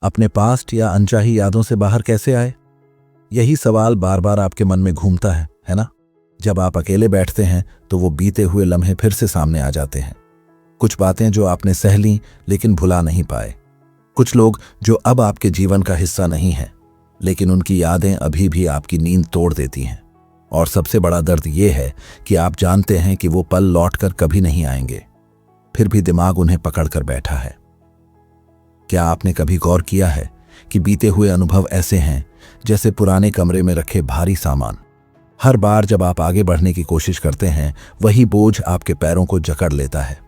अपने पास्ट या अनचाही यादों से बाहर कैसे आए? यही सवाल बार बार आपके मन में घूमता है ना? जब आप अकेले बैठते हैं तो वो बीते हुए लम्हे फिर से सामने आ जाते हैं। कुछ बातें जो आपने सह लीं लेकिन भुला नहीं पाए। कुछ लोग जो अब आपके जीवन का हिस्सा नहीं हैं, लेकिन उनकी यादें अभी भी आपकी नींद तोड़ देती हैं। और सबसे बड़ा दर्द ये है कि आप जानते हैं कि वो पल लौटकर कभी नहीं आएंगे, फिर भी दिमाग उन्हें पकड़ कर बैठा है। क्या आपने कभी गौर किया है कि बीते हुए अनुभव ऐसे हैं जैसे पुराने कमरे में रखे भारी सामान? हर बार जब आप आगे बढ़ने की कोशिश करते हैं, वही बोझ आपके पैरों को जकड़ लेता है।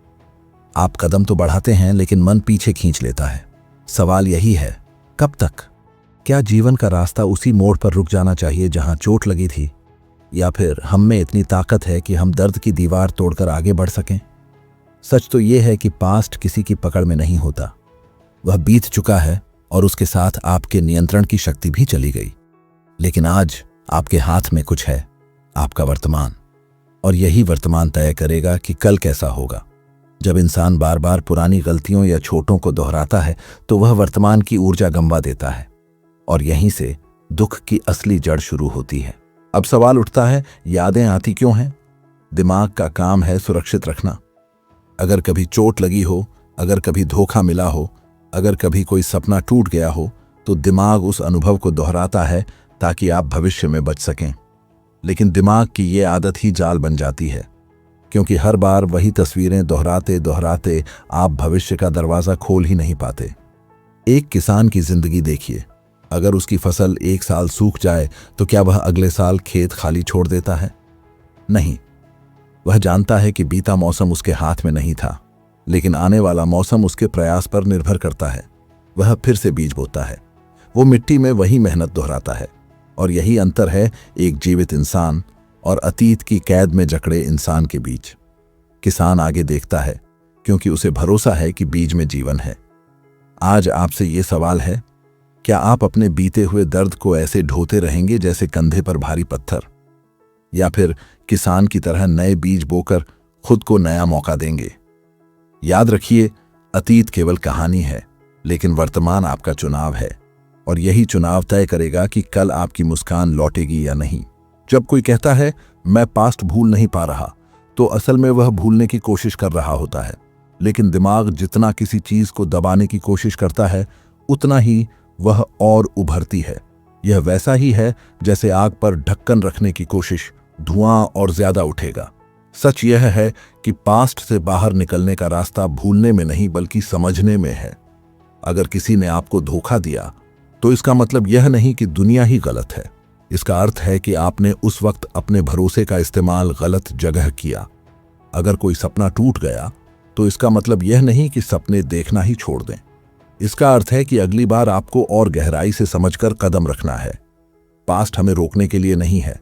आप कदम तो बढ़ाते हैं लेकिन मन पीछे खींच लेता है। सवाल यही है, कब तक? क्या जीवन का रास्ता उसी मोड़ पर रुक जाना चाहिए जहां चोट लगी थी, या फिर हम में इतनी ताकत है कि हम दर्द की दीवार तोड़कर आगे बढ़ सकें? सच तो यह है कि पास्ट किसी की पकड़ में नहीं होता। वह बीत चुका है और उसके साथ आपके नियंत्रण की शक्ति भी चली गई। लेकिन आज आपके हाथ में कुछ है, आपका वर्तमान। और यही वर्तमान तय करेगा कि कल कैसा होगा। जब इंसान बार बार पुरानी गलतियों या चोटों को दोहराता है तो वह वर्तमान की ऊर्जा गंवा देता है, और यहीं से दुख की असली जड़ शुरू होती है। अब सवाल उठता है, यादें आती क्यों हैं? दिमाग का काम है सुरक्षित रखना। अगर कभी चोट लगी हो, अगर कभी धोखा मिला हो, अगर कभी कोई सपना टूट गया हो, तो दिमाग उस अनुभव को दोहराता है ताकि आप भविष्य में बच सकें। लेकिन दिमाग की ये आदत ही जाल बन जाती है, क्योंकि हर बार वही तस्वीरें दोहराते दोहराते आप भविष्य का दरवाज़ा खोल ही नहीं पाते। एक किसान की जिंदगी देखिए। अगर उसकी फसल एक साल सूख जाए तो क्या वह अगले साल खेत खाली छोड़ देता है? नहीं। वह जानता है कि बीता मौसम उसके हाथ में नहीं था, लेकिन आने वाला मौसम उसके प्रयास पर निर्भर करता है। वह फिर से बीज बोता है, वो मिट्टी में वही मेहनत दोहराता है। और यही अंतर है एक जीवित इंसान और अतीत की कैद में जकड़े इंसान के बीच। किसान आगे देखता है क्योंकि उसे भरोसा है कि बीज में जीवन है। आज आपसे ये सवाल है, क्या आप अपने बीते हुए दर्द को ऐसे ढोते रहेंगे जैसे कंधे पर भारी पत्थर, या फिर किसान की तरह नए बीज बोकर खुद को नया मौका देंगे? याद रखिए, अतीत केवल कहानी है, लेकिन वर्तमान आपका चुनाव है, और यही चुनाव तय करेगा कि कल आपकी मुस्कान लौटेगी या नहीं। जब कोई कहता है मैं पास्ट भूल नहीं पा रहा, तो असल में वह भूलने की कोशिश कर रहा होता है। लेकिन दिमाग जितना किसी चीज को दबाने की कोशिश करता है, उतना ही वह और उभरती है। यह वैसा ही है जैसे आग पर ढक्कन रखने की कोशिश, धुआं और ज्यादा उठेगा। सच यह है कि पास्ट से बाहर निकलने का रास्ता भूलने में नहीं बल्कि समझने में है। अगर किसी ने आपको धोखा दिया तो इसका मतलब यह नहीं कि दुनिया ही गलत है। इसका अर्थ है कि आपने उस वक्त अपने भरोसे का इस्तेमाल गलत जगह किया। अगर कोई सपना टूट गया तो इसका मतलब यह नहीं कि सपने देखना ही छोड़ दें। इसका अर्थ है कि अगली बार आपको और गहराई से समझकर कदम रखना है। पास्ट हमें रोकने के लिए नहीं है,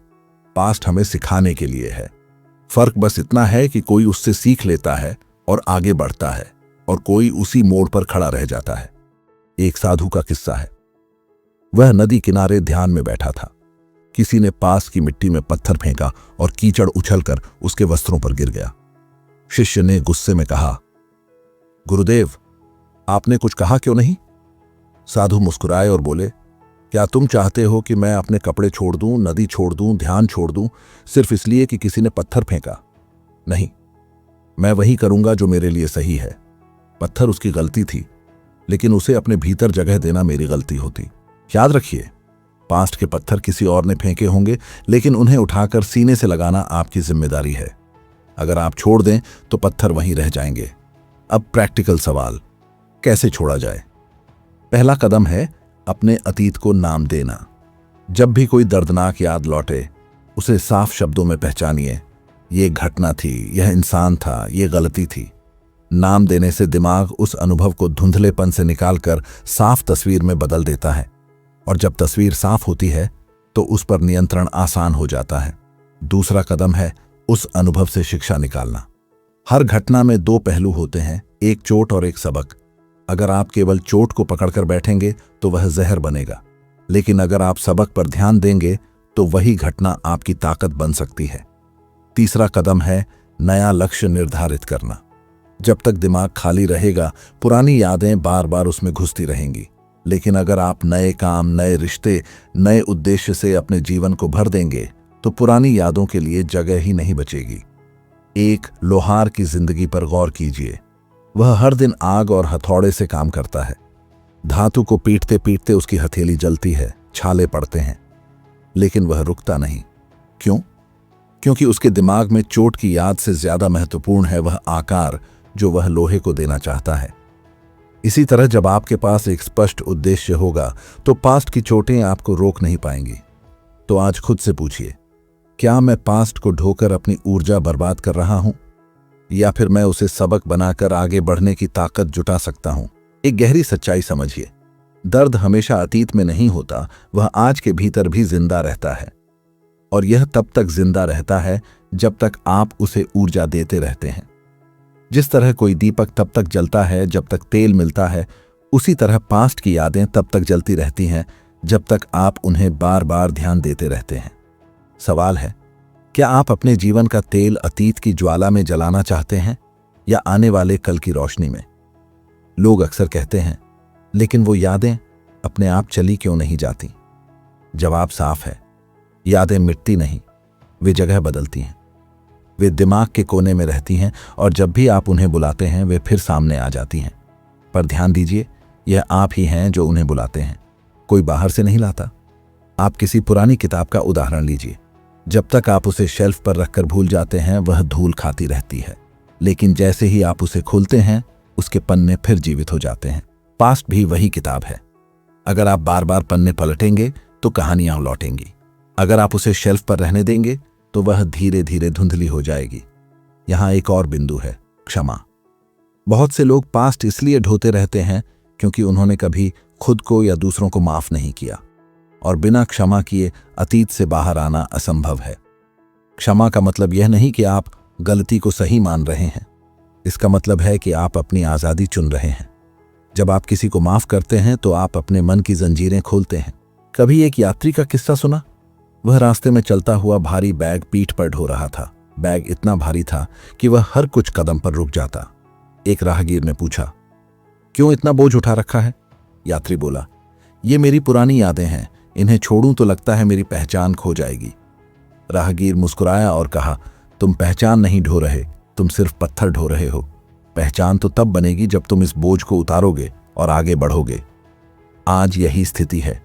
पास्ट हमें सिखाने के लिए है। फर्क बस इतना है कि कोई उससे सीख लेता है और आगे बढ़ता है, और कोई उसी मोड़ पर खड़ा रह जाता है। एक साधु का किस्सा है। वह नदी किनारे ध्यान में बैठा था। किसी ने पास की मिट्टी में पत्थर फेंका और कीचड़ उछलकर उसके वस्त्रों पर गिर गया। शिष्य ने गुस्से में कहा, गुरुदेव, आपने कुछ कहा क्यों नहीं? साधु मुस्कुराए और बोले, क्या तुम चाहते हो कि मैं अपने कपड़े छोड़ दूं, नदी छोड़ दूं, ध्यान छोड़ दूं, सिर्फ इसलिए कि किसी ने पत्थर फेंका? नहीं, मैं वही करूंगा जो मेरे लिए सही है। पत्थर उसकी गलती थी, लेकिन उसे अपने भीतर जगह देना मेरी गलती होती। याद रखिए, पास्ट के पत्थर किसी और ने फेंके होंगे, लेकिन उन्हें उठाकर सीने से लगाना आपकी जिम्मेदारी है। अगर आप छोड़ दें तो पत्थर वहीं रह जाएंगे। अब प्रैक्टिकल सवाल, कैसे छोड़ा जाए? पहला कदम है अपने अतीत को नाम देना। जब भी कोई दर्दनाक याद लौटे, उसे साफ शब्दों में पहचानिए। ये घटना थी, यह इंसान था, ये गलती थी। नाम देने से दिमाग उस अनुभव को धुंधलेपन से निकालकर साफ तस्वीर में बदल देता है, और जब तस्वीर साफ होती है तो उस पर नियंत्रण आसान हो जाता है। दूसरा कदम है उस अनुभव से शिक्षा निकालना। हर घटना में दो पहलू होते हैं, एक चोट और एक सबक। अगर आप केवल चोट को पकड़कर बैठेंगे तो वह जहर बनेगा, लेकिन अगर आप सबक पर ध्यान देंगे तो वही घटना आपकी ताकत बन सकती है। तीसरा कदम है नया लक्ष्य निर्धारित करना। जब तक दिमाग खाली रहेगा, पुरानी यादें बार बार उसमें घुसती रहेंगी। लेकिन अगर आप नए काम, नए रिश्ते, नए उद्देश्य से अपने जीवन को भर देंगे तो पुरानी यादों के लिए जगह ही नहीं बचेगी। एक लोहार की जिंदगी पर गौर कीजिए। वह हर दिन आग और हथौड़े से काम करता है। धातु को पीटते पीटते उसकी हथेली जलती है, छाले पड़ते हैं, लेकिन वह रुकता नहीं। क्यों? क्योंकि उसके दिमाग में चोट की याद से ज्यादा महत्वपूर्ण है वह आकार जो वह लोहे को देना चाहता है। इसी तरह जब आपके पास एक स्पष्ट उद्देश्य होगा तो पास्ट की चोटें आपको रोक नहीं पाएंगी। तो आज खुद से पूछिए, क्या मैं पास्ट को ढोकर अपनी ऊर्जा बर्बाद कर रहा हूं, या फिर मैं उसे सबक बनाकर आगे बढ़ने की ताकत जुटा सकता हूं? एक गहरी सच्चाई समझिए, दर्द हमेशा अतीत में नहीं होता, वह आज के भीतर भी जिंदा रहता है। और यह तब तक जिंदा रहता है जब तक आप उसे ऊर्जा देते रहते हैं। जिस तरह कोई दीपक तब तक जलता है जब तक तेल मिलता है, उसी तरह पास्ट की यादें तब तक जलती रहती हैं जब तक आप उन्हें बार बार ध्यान देते रहते हैं। सवाल है, क्या आप अपने जीवन का तेल अतीत की ज्वाला में जलाना चाहते हैं या आने वाले कल की रोशनी में? लोग अक्सर कहते हैं, लेकिन वो यादें अपने आप चली क्यों नहीं जाती? जवाब साफ है, यादें मिटती नहीं, वे जगह बदलती हैं। वे दिमाग के कोने में रहती हैं और जब भी आप उन्हें बुलाते हैं वे फिर सामने आ जाती हैं। पर ध्यान दीजिए, यह आप ही हैं जो उन्हें बुलाते हैं, कोई बाहर से नहीं लाता। आप किसी पुरानी किताब का उदाहरण लीजिए। जब तक आप उसे शेल्फ पर रखकर भूल जाते हैं वह धूल खाती रहती है, लेकिन जैसे ही आप उसे खोलते हैं उसके पन्ने फिर जीवित हो जाते हैं। पास्ट भी वही किताब है। अगर आप बार बार पन्ने पलटेंगे तो कहानियां लौटेंगी। अगर आप उसे शेल्फ पर रहने देंगे तो वह धीरे धीरे धुंधली हो जाएगी। यहां एक और बिंदु है, क्षमा। बहुत से लोग पास्ट इसलिए ढोते रहते हैं क्योंकि उन्होंने कभी खुद को या दूसरों को माफ नहीं किया, और बिना क्षमा किए अतीत से बाहर आना असंभव है। क्षमा का मतलब यह नहीं कि आप गलती को सही मान रहे हैं, इसका मतलब है कि आप अपनी आज़ादी चुन रहे हैं। जब आप किसी को माफ करते हैं तो आप अपने मन की जंजीरें खोलते हैं। कभी एक यात्री का किस्सा सुना? वह रास्ते में चलता हुआ भारी बैग पीठ पर ढो रहा था। बैग इतना भारी था कि वह हर कुछ कदम पर रुक जाता। एक राहगीर ने पूछा, क्यों इतना बोझ उठा रखा है? यात्री बोला, ये मेरी पुरानी यादें हैं, इन्हें छोड़ूं तो लगता है मेरी पहचान खो जाएगी। राहगीर मुस्कुराया और कहा, तुम पहचान नहीं ढो रहे, तुम सिर्फ पत्थर ढो रहे हो। पहचान तो तब बनेगी जब तुम इस बोझ को उतारोगे और आगे बढ़ोगे। आज यही स्थिति है।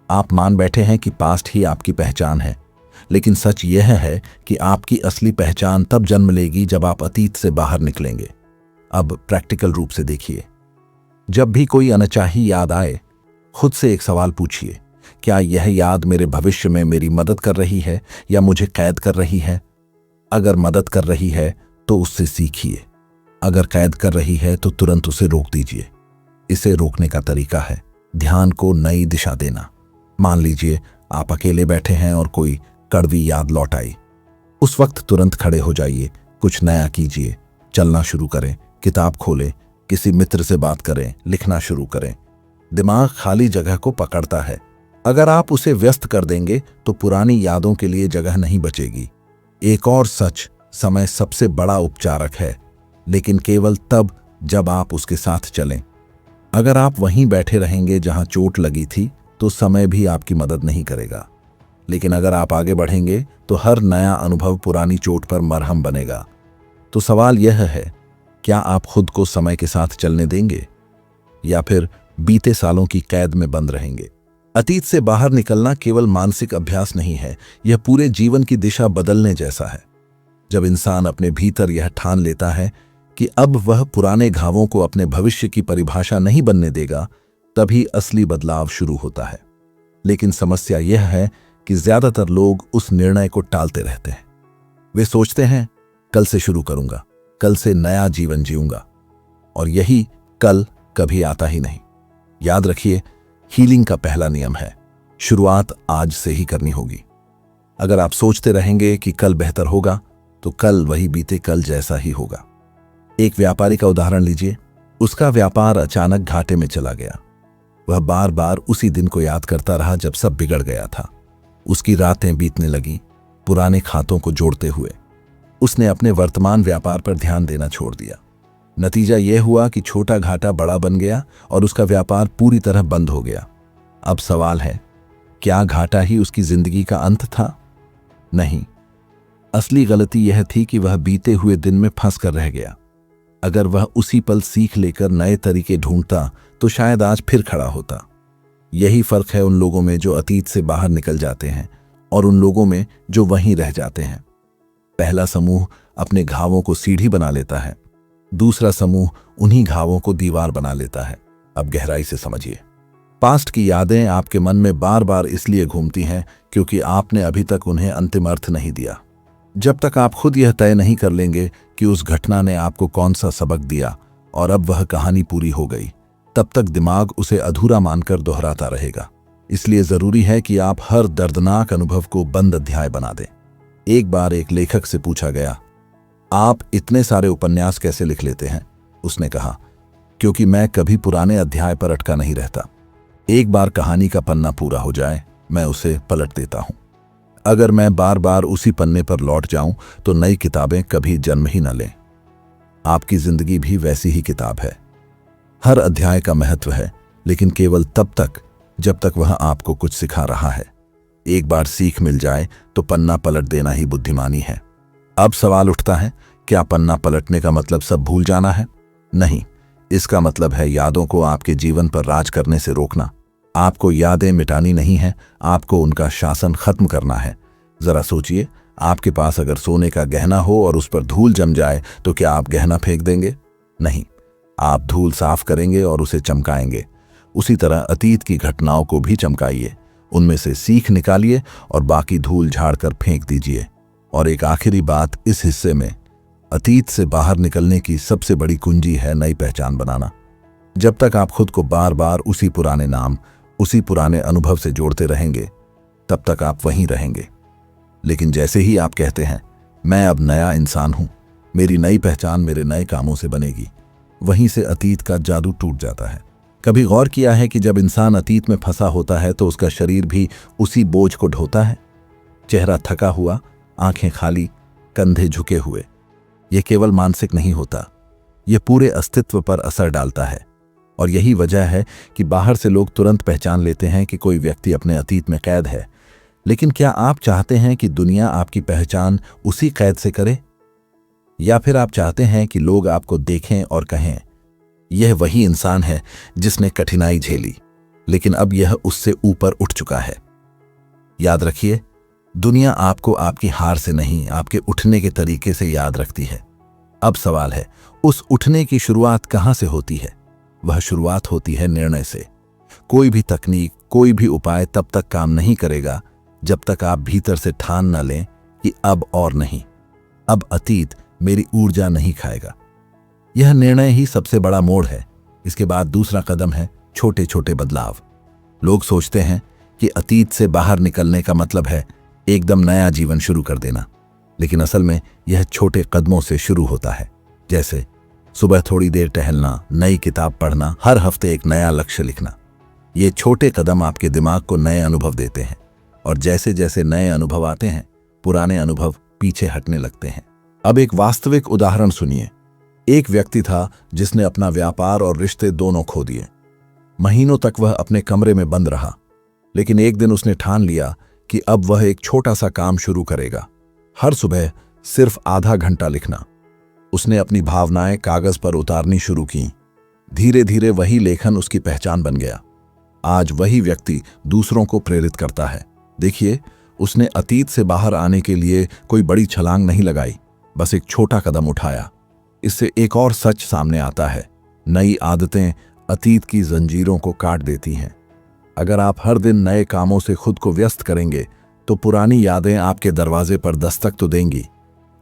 आप मान बैठे हैं कि पास्ट ही आपकी पहचान है, लेकिन सच यह है कि आपकी असली पहचान तब जन्म लेगी जब आप अतीत से बाहर निकलेंगे। अब प्रैक्टिकल रूप से देखिए, जब भी कोई अनचाही याद आए, खुद से एक सवाल पूछिए, क्या यह याद मेरे भविष्य में मेरी मदद कर रही है या मुझे कैद कर रही है? अगर मदद कर रही है तो उससे सीखिए, अगर कैद कर रही है तो तुरंत उसे रोक दीजिए। इसे रोकने का तरीका है ध्यान को नई दिशा देना। मान लीजिए आप अकेले बैठे हैं और कोई कड़वी याद लौट आई। उस वक्त तुरंत खड़े हो जाइए, कुछ नया कीजिए, चलना शुरू करें, किताब खोलें, किसी मित्र से बात करें, लिखना शुरू करें। दिमाग खाली जगह को पकड़ता है। अगर आप उसे व्यस्त कर देंगे तो पुरानी यादों के लिए जगह नहीं बचेगी। एक और सच, समय सबसे बड़ा उपचारक है, लेकिन केवल तब जब आप उसके साथ चलें। अगर आप वहीं बैठे रहेंगे जहां चोट लगी थी तो समय भी आपकी मदद नहीं करेगा, लेकिन अगर आप आगे बढ़ेंगे तो हर नया अनुभव पुरानी चोट पर मरहम बनेगा। तो सवाल यह है, क्या आप खुद को समय के साथ चलने देंगे या फिर बीते सालों की कैद में बंद रहेंगे? अतीत से बाहर निकलना केवल मानसिक अभ्यास नहीं है, यह पूरे जीवन की दिशा बदलने जैसा है। जब इंसान अपने भीतर यह ठान लेता है कि अब वह पुराने घावों को अपने भविष्य की परिभाषा नहीं बनने देगा, तभी असली बदलाव शुरू होता है। लेकिन समस्या यह है कि ज्यादातर लोग उस निर्णय को टालते रहते हैं। वे सोचते हैं, कल से शुरू करूंगा, कल से नया जीवन जीऊंगा, और यही कल कभी आता ही नहीं। याद रखिए, हीलिंग का पहला नियम है, शुरुआत आज से ही करनी होगी। अगर आप सोचते रहेंगे कि कल बेहतर होगा तो कल वही बीते कल जैसा ही होगा। एक व्यापारी का उदाहरण लीजिए। उसका व्यापार अचानक घाटे में चला गया। वह बार बार उसी दिन को याद करता रहा जब सब बिगड़ गया था। उसकी रातें बीतने लगी पुराने खातों को जोड़ते हुए। उसने अपने वर्तमान व्यापार पर ध्यान देना छोड़ दिया। नतीजा यह हुआ कि छोटा घाटा बड़ा बन गया और उसका व्यापार पूरी तरह बंद हो गया। अब सवाल है, क्या घाटा ही उसकी जिंदगी का अंत था? नहीं, असली गलती यह थी कि वह बीते हुए दिन में फंस कर रह गया। अगर वह उसी पल सीख लेकर नए तरीके ढूंढता तो शायद आज फिर खड़ा होता। यही फर्क है उन लोगों में जो अतीत से बाहर निकल जाते हैं और उन लोगों में जो वहीं रह जाते हैं। पहला समूह अपने घावों को सीढ़ी बना लेता है, दूसरा समूह उन्हीं घावों को दीवार बना लेता है। अब गहराई से समझिए। पास्ट की यादें आपके मन में बार बार इसलिए घूमती हैं क्योंकि आपने अभी तक उन्हें अंतिम अर्थ नहीं दिया। जब तक आप खुद यह तय नहीं कर लेंगे कि उस घटना ने आपको कौन सा सबक दिया और अब वह कहानी पूरी हो गई, तब तक दिमाग उसे अधूरा मानकर दोहराता रहेगा। इसलिए जरूरी है कि आप हर दर्दनाक अनुभव को बंद अध्याय बना दें। एक बार एक लेखक से पूछा गया, आप इतने सारे उपन्यास कैसे लिख लेते हैं? उसने कहा, क्योंकि मैं कभी पुराने अध्याय पर अटका नहीं रहता। एक बार कहानी का पन्ना पूरा हो जाए, मैं उसे पलट देता हूं। अगर मैं बार बार उसी पन्ने पर लौट जाऊं तो नई किताबें कभी जन्म ही न लें। आपकी जिंदगी भी वैसी ही किताब है। हर अध्याय का महत्व है, लेकिन केवल तब तक जब तक वह आपको कुछ सिखा रहा है। एक बार सीख मिल जाए तो पन्ना पलट देना ही बुद्धिमानी है। अब सवाल उठता है, क्या पन्ना पलटने का मतलब सब भूल जाना है? नहीं, इसका मतलब है यादों को आपके जीवन पर राज करने से रोकना। आपको यादें मिटानी नहीं है, आपको उनका शासन खत्म करना है। जरा सोचिए, आपके पास अगर सोने का गहना हो और उस पर धूल जम जाए तो क्या आप गहना फेंक देंगे? नहीं, आप धूल साफ करेंगे और उसे चमकाएंगे। उसी तरह अतीत की घटनाओं को भी चमकाइए, उनमें से सीख निकालिए और बाकी धूल झाड़कर फेंक दीजिए। और एक आखिरी बात इस हिस्से में, अतीत से बाहर निकलने की सबसे बड़ी कुंजी है नई पहचान बनाना। जब तक आप खुद को बार बार उसी पुराने नाम, उसी पुराने अनुभव से जोड़ते रहेंगे, तब तक आप वहीं रहेंगे। लेकिन जैसे ही आप कहते हैं, मैं अब नया इंसान हूं, मेरी नई पहचान मेरे नए कामों से बनेगी, वहीं से अतीत का जादू टूट जाता है। कभी गौर किया है कि जब इंसान अतीत में फंसा होता है तो उसका शरीर भी उसी बोझ को ढोता है? चेहरा थका हुआ, आंखें खाली, कंधे झुके हुए। यह केवल मानसिक नहीं होता, यह पूरे अस्तित्व पर असर डालता है। और यही वजह है कि बाहर से लोग तुरंत पहचान लेते हैं कि कोई व्यक्ति अपने अतीत में कैद है। लेकिन क्या आप चाहते हैं कि दुनिया आपकी पहचान उसी कैद से करे? या फिर आप चाहते हैं कि लोग आपको देखें और कहें, यह वही इंसान है जिसने कठिनाई झेली, लेकिन अब यह उससे ऊपर उठ चुका है? याद रखिए, दुनिया आपको आपकी हार से नहीं, आपके उठने के तरीके से याद रखती है। अब सवाल है, उस उठने की शुरुआत कहां से होती है? वह शुरुआत होती है निर्णय से। कोई भी तकनीक, कोई भी उपाय तब तक काम नहीं करेगा जब तक आप भीतर से ठान न लें कि अब और नहीं, अब अतीत मेरी ऊर्जा नहीं खाएगा। यह निर्णय ही सबसे बड़ा मोड़ है। इसके बाद दूसरा कदम है छोटे छोटे बदलाव। लोग सोचते हैं कि अतीत से बाहर निकलने का मतलब है एकदम नया जीवन शुरू कर देना, लेकिन असल में यह छोटे कदमों से शुरू होता है। जैसे सुबह थोड़ी देर टहलना, नई किताब पढ़ना, हर हफ्ते एक नया लक्ष्य लिखना। ये छोटे कदम आपके दिमाग को नए अनुभव देते हैं, और जैसे जैसे नए अनुभव आते हैं, पुराने अनुभव पीछे हटने लगते हैं। अब एक वास्तविक उदाहरण सुनिए। एक व्यक्ति था जिसने अपना व्यापार और रिश्ते दोनों खो दिए। महीनों तक वह अपने कमरे में बंद रहा, लेकिन एक दिन उसने ठान लिया कि अब वह एक छोटा सा काम शुरू करेगा। हर सुबह सिर्फ आधा घंटा लिखना। उसने अपनी भावनाएं कागज पर उतारनी शुरू की। धीरे धीरे वही लेखन उसकी पहचान बन गया। आज वही व्यक्ति दूसरों को प्रेरित करता है। देखिए, उसने अतीत से बाहर आने के लिए कोई बड़ी छलांग नहीं लगाई, बस एक छोटा कदम उठाया। इससे एक और सच सामने आता है, नई आदतें अतीत की जंजीरों को काट देती हैं। अगर आप हर दिन नए कामों से खुद को व्यस्त करेंगे तो पुरानी यादें आपके दरवाजे पर दस्तक तो देंगी,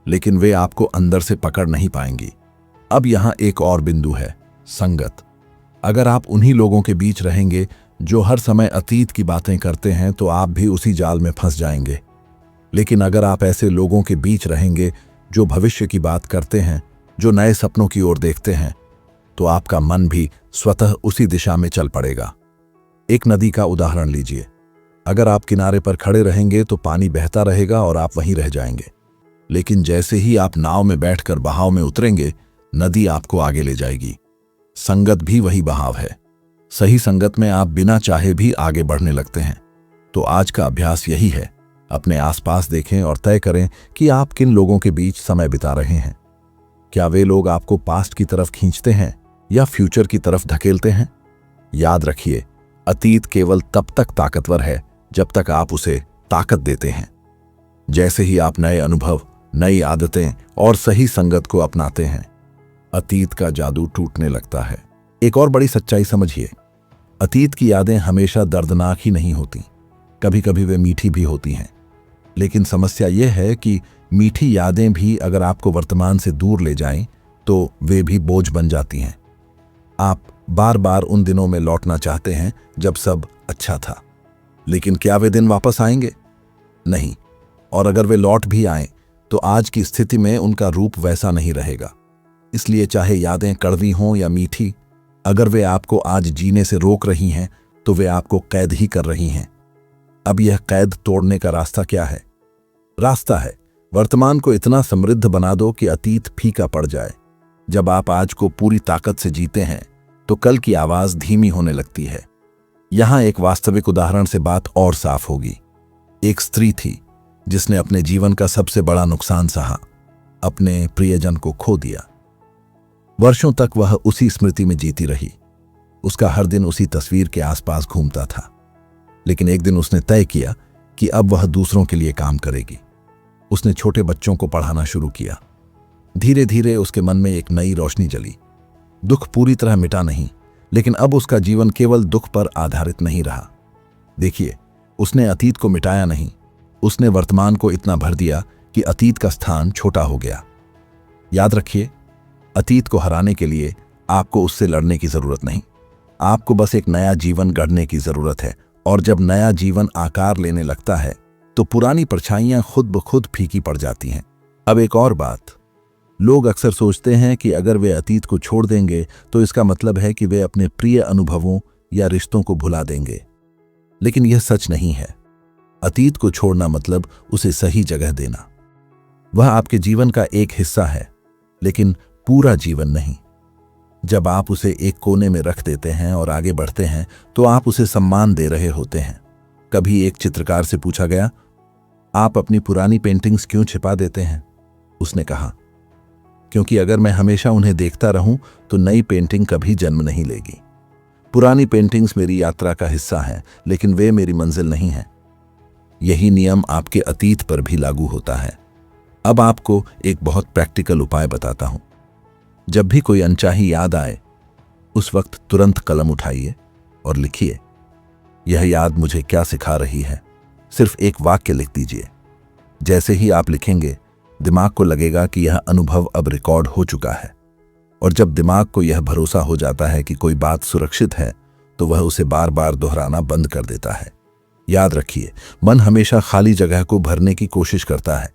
लेकिन वे आपको अंदर से पकड़ नहीं पाएंगी। अब यहां एक और बिंदु है, संगत। अगर आप उन्हीं लोगों के बीच रहेंगे जो हर समय अतीत की बातें करते हैं तो आप भी उसी जाल में फंस जाएंगे। लेकिन अगर आप ऐसे लोगों के बीच रहेंगे जो भविष्य की बात करते हैं, जो नए सपनों की ओर देखते हैं, तो आपका मन भी स्वतः उसी दिशा में चल पड़ेगा। एक नदी का उदाहरण लीजिए। अगर आप किनारे पर खड़े रहेंगे तो पानी बहता रहेगा और आप वहीं रह जाएंगे। लेकिन जैसे ही आप नाव में बैठकर बहाव में उतरेंगे नदी आपको आगे ले जाएगी। संगत भी वही बहाव है। सही संगत में आप बिना चाहे भी आगे बढ़ने लगते हैं। तो आज का अभ्यास यही है, अपने आसपास देखें और तय करें कि आप किन लोगों के बीच समय बिता रहे हैं। क्या वे लोग आपको पास्ट की तरफ खींचते हैं या फ्यूचर की तरफ धकेलते हैं? याद रखिए, अतीत केवल तब तक ताकतवर है जब तक आप उसे ताकत देते हैं। जैसे ही आप नए अनुभव, नई आदतें और सही संगत को अपनाते हैं, अतीत का जादू टूटने लगता है। एक और बड़ी सच्चाई समझिए, अतीत की यादें हमेशा दर्दनाक ही नहीं होती, कभी कभी वे मीठी भी होती हैं। लेकिन समस्या यह है कि मीठी यादें भी अगर आपको वर्तमान से दूर ले जाएं, तो वे भी बोझ बन जाती हैं। आप बार बार उन दिनों में लौटना चाहते हैं जब सब अच्छा था, लेकिन क्या वे दिन वापस आएंगे? नहीं। और अगर वे लौट भी आएं, तो आज की स्थिति में उनका रूप वैसा नहीं रहेगा। इसलिए चाहे यादें कड़वी हों या मीठी, अगर वे आपको आज जीने से रोक रही हैं, तो वे आपको कैद ही कर रही हैं। अब यह कैद तोड़ने का रास्ता क्या है? रास्ता है, वर्तमान को इतना समृद्ध बना दो कि अतीत फीका पड़ जाए। जब आप आज को पूरी ताकत से जीते हैं, तो कल की आवाज धीमी होने लगती है। यहां एक वास्तविक उदाहरण से बात और साफ होगी। एक स्त्री थी जिसने अपने जीवन का सबसे बड़ा नुकसान सहा, अपने प्रियजन को खो दिया। वर्षों तक वह उसी स्मृति में जीती रही। उसका हर दिन उसी तस्वीर के आसपास घूमता था। लेकिन एक दिन उसने तय किया कि अब वह दूसरों के लिए काम करेगी। उसने छोटे बच्चों को पढ़ाना शुरू किया। धीरे धीरे उसके मन में एक नई रोशनी जली। दुख पूरी तरह मिटा नहीं, लेकिन अब उसका जीवन केवल दुख पर आधारित नहीं रहा। देखिए, उसने अतीत को मिटाया नहीं, उसने वर्तमान को इतना भर दिया कि अतीत का स्थान छोटा हो गया। याद रखिए, अतीत को हराने के लिए आपको उससे लड़ने की जरूरत नहीं, आपको बस एक नया जीवन गढ़ने की जरूरत है। और जब नया जीवन आकार लेने लगता है, तो पुरानी परछाइयां खुद ब खुद फीकी पड़ जाती हैं। अब एक और बात, लोग अक्सर सोचते हैं कि अगर वे अतीत को छोड़ देंगे तो इसका मतलब है कि वे अपने प्रिय अनुभवों या रिश्तों को भुला देंगे। लेकिन यह सच नहीं है। अतीत को छोड़ना मतलब उसे सही जगह देना। वह आपके जीवन का एक हिस्सा है, लेकिन पूरा जीवन नहीं। जब आप उसे एक कोने में रख देते हैं और आगे बढ़ते हैं, तो आप उसे सम्मान दे रहे होते हैं। कभी एक चित्रकार से पूछा गया, आप अपनी पुरानी पेंटिंग्स क्यों छिपा देते हैं? उसने कहा, क्योंकि अगर मैं हमेशा उन्हें देखता रहूं तो नई पेंटिंग कभी जन्म नहीं लेगी। पुरानी पेंटिंग्स मेरी यात्रा का हिस्सा हैं, लेकिन वे मेरी मंजिल नहीं हैं। यही नियम आपके अतीत पर भी लागू होता है। अब आपको एक बहुत प्रैक्टिकल उपाय बताता हूं। जब भी कोई अनचाही याद आए, उस वक्त तुरंत कलम उठाइए और लिखिए, यह याद मुझे क्या सिखा रही है। सिर्फ एक वाक्य लिख दीजिए। जैसे ही आप लिखेंगे, दिमाग को लगेगा कि यह अनुभव अब रिकॉर्ड हो चुका है। और जब दिमाग को यह भरोसा हो जाता है कि कोई बात सुरक्षित है, तो वह उसे बार बार दोहराना बंद कर देता है। याद रखिए, मन हमेशा खाली जगह को भरने की कोशिश करता है।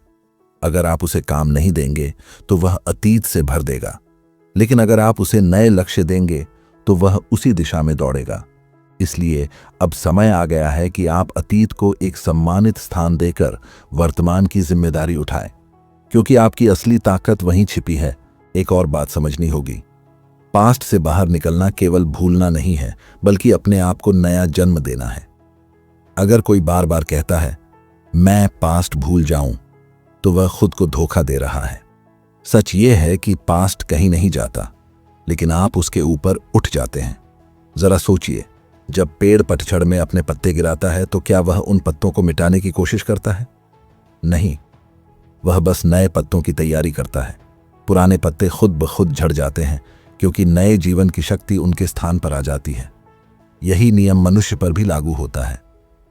अगर आप उसे काम नहीं देंगे, तो वह अतीत से भर देगा। लेकिन अगर आप उसे नए लक्ष्य देंगे, तो वह उसी दिशा में दौड़ेगा। इसलिए अब समय आ गया है कि आप अतीत को एक सम्मानित स्थान देकर वर्तमान की जिम्मेदारी उठाएं, क्योंकि आपकी असली ताकत वहीं छिपी है। एक और बात समझनी होगी, पास्ट से बाहर निकलना केवल भूलना नहीं है, बल्कि अपने आप को नया जन्म देना है। अगर कोई बार बार कहता है मैं पास्ट भूल जाऊं, तो वह खुद को धोखा दे रहा है। सच ये है कि पास्ट कहीं नहीं जाता, लेकिन आप उसके ऊपर उठ जाते हैं। जरा सोचिए, जब पेड़ पतझड़ में अपने पत्ते गिराता है, तो क्या वह उन पत्तों को मिटाने की कोशिश करता है? नहीं, वह बस नए पत्तों की तैयारी करता है। पुराने पत्ते खुद ब खुद झड़ जाते हैं, क्योंकि नए जीवन की शक्ति उनके स्थान पर आ जाती है। यही नियम मनुष्य पर भी लागू होता है।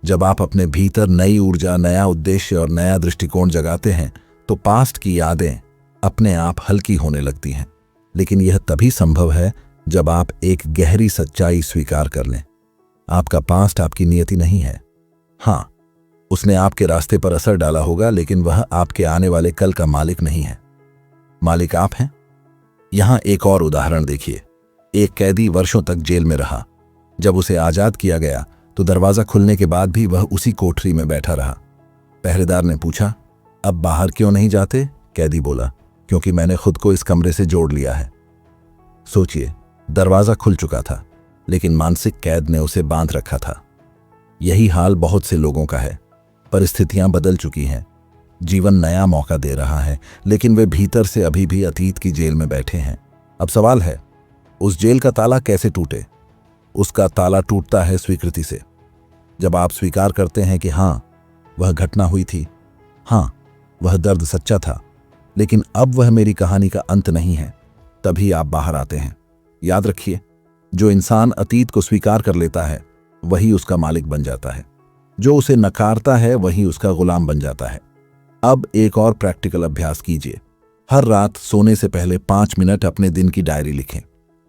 जब आप अपने भीतर नई ऊर्जा, नया उद्देश्य और नया दृष्टिकोण जगाते हैं, तो पास्ट की यादें अपने आप हल्की होने लगती हैं। लेकिन यह तभी संभव है जब आप एक गहरी सच्चाई स्वीकार कर लें। आपका पास्ट आपकी नियति नहीं है। हाँ, उसने आपके रास्ते पर असर डाला होगा, लेकिन वह आपके आने वाले कल का मालिक नहीं है। मालिक आप हैं। यहां एक और उदाहरण देखिए। एक कैदी वर्षों तक जेल में रहा। जब उसे आजाद किया गया, तो दरवाजा खुलने के बाद भी वह उसी कोठरी में बैठा रहा। पहरेदार ने पूछा, अब बाहर क्यों नहीं जाते? कैदी बोला, क्योंकि मैंने खुद को इस कमरे से जोड़ लिया है। सोचिए, दरवाजा खुल चुका था, लेकिन मानसिक कैद ने उसे बांध रखा था। यही हाल बहुत से लोगों का है। परिस्थितियां बदल चुकी हैं, जीवन नया मौका दे रहा है, लेकिन वे भीतर से अभी भी अतीत की जेल में बैठे हैं। अब सवाल है, उस जेल का ताला कैसे टूटे? उसका ताला टूटता है स्वीकृति से। जब आप स्वीकार करते हैं कि हाँ, वह घटना हुई थी, हाँ, वह दर्द सच्चा था, लेकिन अब वह मेरी कहानी का अंत नहीं है, तभी आप बाहर आते हैं। याद रखिए, जो इंसान अतीत को स्वीकार कर लेता है वही उसका मालिक बन जाता है, जो उसे नकारता है वही उसका गुलाम बन जाता है। अब एक और प्रैक्टिकल अभ्यास कीजिए। हर रात सोने से पहले 5 मिनट अपने दिन की डायरी लिखें,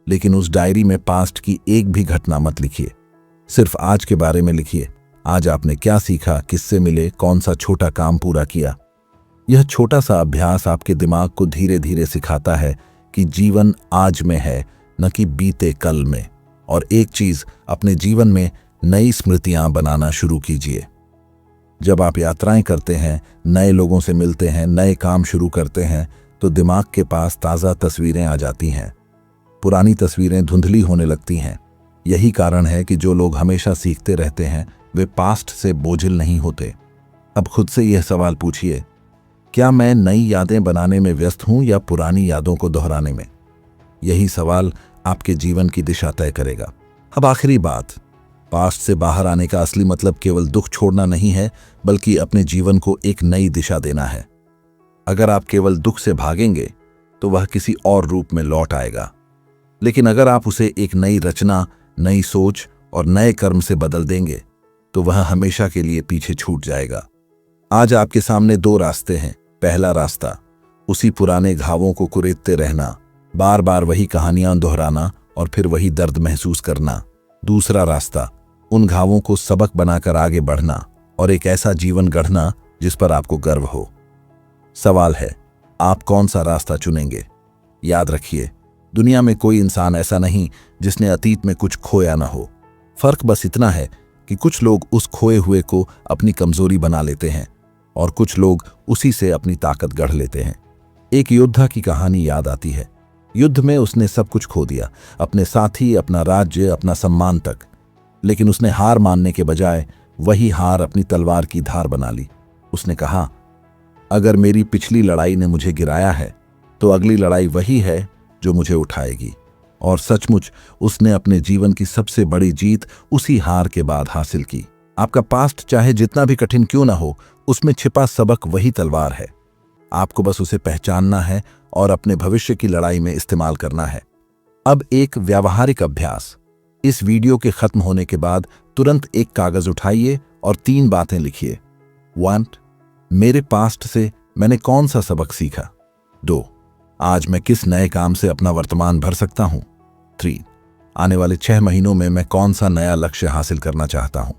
लेकिन उस डायरी में पास्ट की एक भी घटना मत लिखिए। सिर्फ आज के बारे में लिखिए। आज आपने क्या सीखा, किससे मिले, कौन सा छोटा काम पूरा किया। यह छोटा सा अभ्यास आपके दिमाग को धीरे धीरे सिखाता है कि जीवन आज में है, न कि बीते कल में। और एक चीज, अपने जीवन में नई स्मृतियां बनाना शुरू कीजिए। जब आप यात्राएं करते हैं, नए लोगों से मिलते हैं, नए काम शुरू करते हैं, तो दिमाग के पास ताज़ा तस्वीरें आ जाती हैं। पुरानी तस्वीरें धुंधली होने लगती हैं। यही कारण है कि जो लोग हमेशा सीखते रहते हैं वे पास्ट से बोझिल नहीं होते। अब खुद से यह सवाल पूछिए, क्या मैं नई यादें बनाने में व्यस्त हूं या पुरानी यादों को दोहराने में? यही सवाल आपके जीवन की दिशा तय करेगा। अब आखिरी बात, पास्ट से बाहर आने का असली मतलब केवल दुख छोड़ना नहीं है, बल्कि अपने जीवन को एक नई दिशा देना है। अगर आप केवल दुख से भागेंगे तो वह किसी और रूप में लौट आएगा, लेकिन अगर आप उसे एक नई रचना, नई सोच और नए कर्म से बदल देंगे तो वह हमेशा के लिए पीछे छूट जाएगा। आज आपके सामने 2 रास्ते हैं। पहला रास्ता, उसी पुराने घावों को कुरेदते रहना, बार बार वही कहानियां दोहराना और फिर वही दर्द महसूस करना। दूसरा रास्ता, उन घावों को सबक बनाकर आगे बढ़ना और एक ऐसा जीवन गढ़ना जिस पर आपको गर्व हो। सवाल है, आप कौन सा रास्ता चुनेंगे? याद रखिए, दुनिया में कोई इंसान ऐसा नहीं जिसने अतीत में कुछ खोया ना हो। फर्क बस इतना है कि कुछ लोग उस खोए हुए को अपनी कमजोरी बना लेते हैं और कुछ लोग उसी से अपनी ताकत गढ़ लेते हैं। एक योद्धा की कहानी याद आती है। युद्ध में उसने सब कुछ खो दिया, अपने साथी, अपना राज्य, अपना सम्मान तक, लेकिन उसने हार मानने के बजाय वही हार अपनी तलवार की धार बना ली। उसने कहा, अगर मेरी पिछली लड़ाई ने मुझे गिराया है तो अगली लड़ाई वही है जो मुझे उठाएगी। और सचमुच उसने अपने जीवन की सबसे बड़ी जीत उसी हार के बाद हासिल की। आपका पास्ट चाहे जितना भी कठिन क्यों ना हो, उसमें छिपा सबक वही तलवार है। आपको बस उसे पहचानना है और अपने भविष्य की लड़ाई में इस्तेमाल करना है। अब एक व्यावहारिक अभ्यास। इस वीडियो के खत्म होने के बाद तुरंत एक कागज उठाइए और 3 बातें लिखिए। 1. मेरे पास्ट से मैंने कौन सा सबक सीखा? 2. आज मैं किस नए काम से अपना वर्तमान भर सकता हूं? 3. आने वाले 6 महीनों में मैं कौन सा नया लक्ष्य हासिल करना चाहता हूं?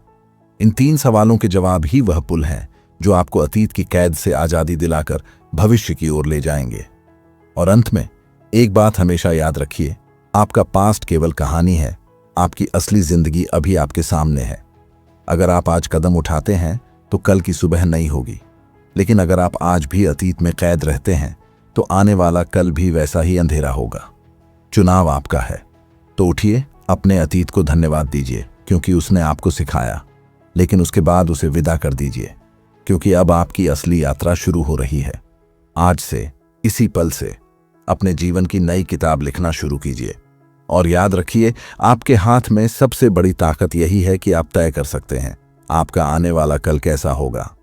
इन 3 सवालों के जवाब ही वह पुल हैं जो आपको अतीत की कैद से आजादी दिलाकर भविष्य की ओर ले जाएंगे। और अंत में एक बात हमेशा याद रखिए, आपका पास्ट केवल कहानी है, आपकी असली जिंदगी अभी आपके सामने है। अगर आप आज कदम उठाते हैं तो कल की सुबह नई होगी, लेकिन अगर आप आज भी अतीत में कैद रहते हैं तो आने वाला कल भी वैसा ही अंधेरा होगा। चुनाव आपका है, तो उठिए, अपने अतीत को धन्यवाद दीजिए क्योंकि उसने आपको सिखाया, लेकिन उसके बाद उसे विदा कर दीजिए क्योंकि अब आपकी असली यात्रा शुरू हो रही है। आज से, इसी पल से अपने जीवन की नई किताब लिखना शुरू कीजिए और याद रखिए, आपके हाथ में सबसे बड़ी ताकत यही है कि आप तय कर सकते हैं आपका आने वाला कल कैसा होगा।